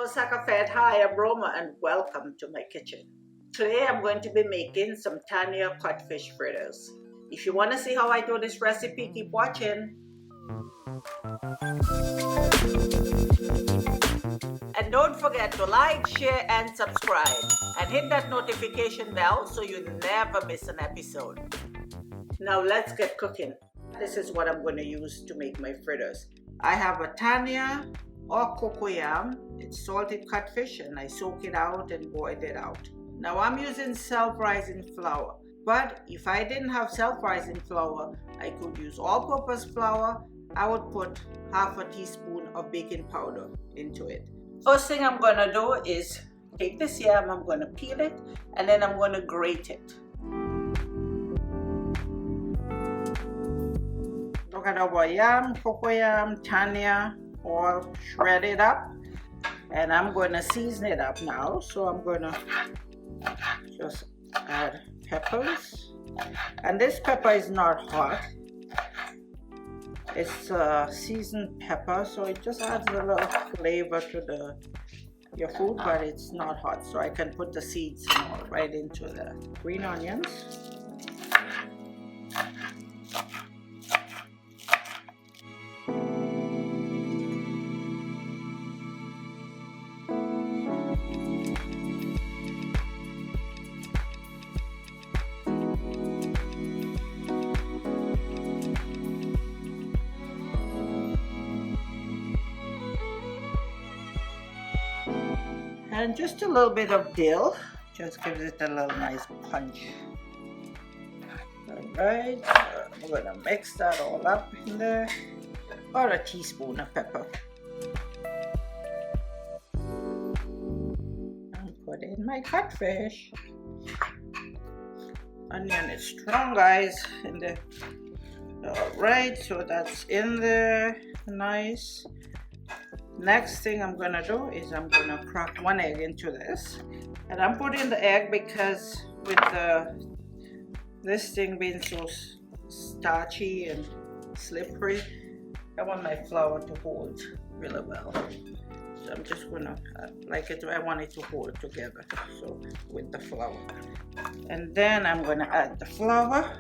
Hello SakaFed, hi, I'm Roma and welcome to my kitchen. Today I'm going to be making some Tannia codfish fritters. If you want to see how I do this recipe, keep watching. And don't forget to like, share and subscribe and hit that notification bell so you never miss an episode. Now let's get cooking. This is what I'm going to use to make my fritters. I have a Tannia or cocoyam. It's salted codfish and I soak it out and boil it out. Now I'm using self-rising flour, but if I didn't have self-rising flour, I could use all-purpose flour. I would put half a teaspoon of baking powder into it. First thing I'm going to do is take this yam, I'm going to peel it, and then I'm going to grate it. Look at our yam, cocoyam, Tannia, all shredded up, and I'm going to season it up now. So I'm going to just add peppers, and this pepper is not hot. It's seasoned pepper, so it just adds a little flavor to your food, but it's not hot, so I can put the seeds and all right into the green onions. And just a little bit of dill, just gives it a little nice punch. Alright, I'm going to mix that all up in there. Or a teaspoon of pepper. And put in my codfish. Onion is strong, guys. In there. Alright, so that's in there. Nice. Next thing I'm gonna do is I'm gonna crack one egg into this, and I'm putting the egg because with this thing being so starchy and slippery, I want my flour to hold really well. So I'm just gonna I want it to hold together. So with the flour, and then I'm gonna add the flour.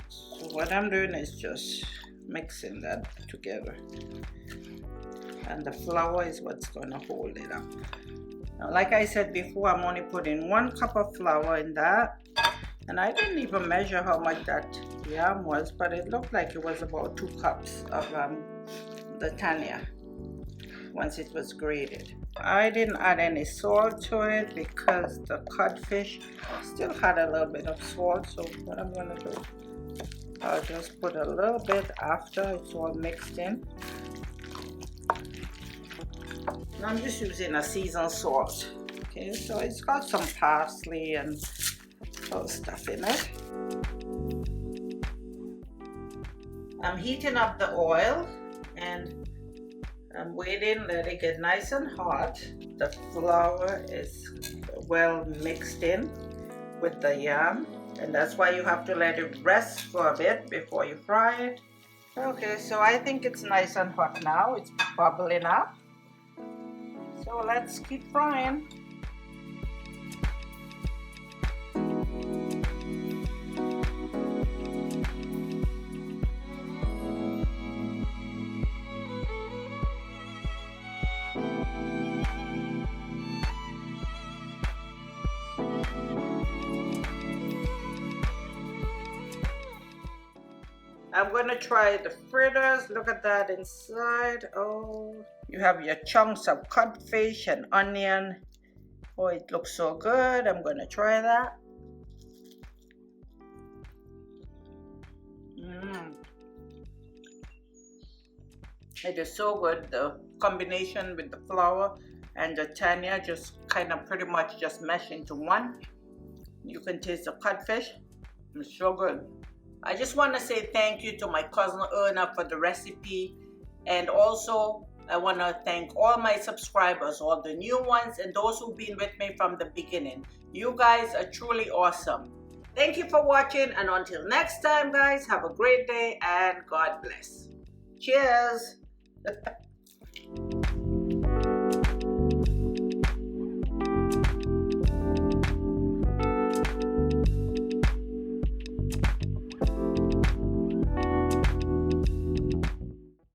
So what I'm doing is just mixing that together, and the flour is what's going to hold it up. Now, like I said before, I'm only putting 1 cup of flour in that, and I didn't even measure how much that yam was, but it looked like it was about 2 cups of the Tannia once it was grated. I didn't add any salt to it because the codfish still had a little bit of salt. So what I'm going to do, I'll just put a little bit after it's all mixed in. And I'm just using a seasoned salt. Okay, so it's got some parsley and other stuff in it. I'm heating up the oil and I'm waiting, let it get nice and hot. The flour is well mixed in with the yam. And that's why you have to let it rest for a bit before you fry it. Okay, so I think it's nice and hot now. It's bubbling up. So let's keep frying. I'm going to try the fritters. Look at that inside. Oh, you have your chunks of codfish and onion. Oh, it looks so good. I'm going to try that. It is so good. The combination with the flour and the Tannia just kind of pretty much just mesh into one. You can taste the codfish. It's so good. I just want to say thank you to my cousin Erna for the recipe, and also I want to thank all my subscribers, all the new ones and those who've been with me from the beginning. You guys are truly awesome. Thank you for watching, and until next time guys, have a great day and God bless. Cheers.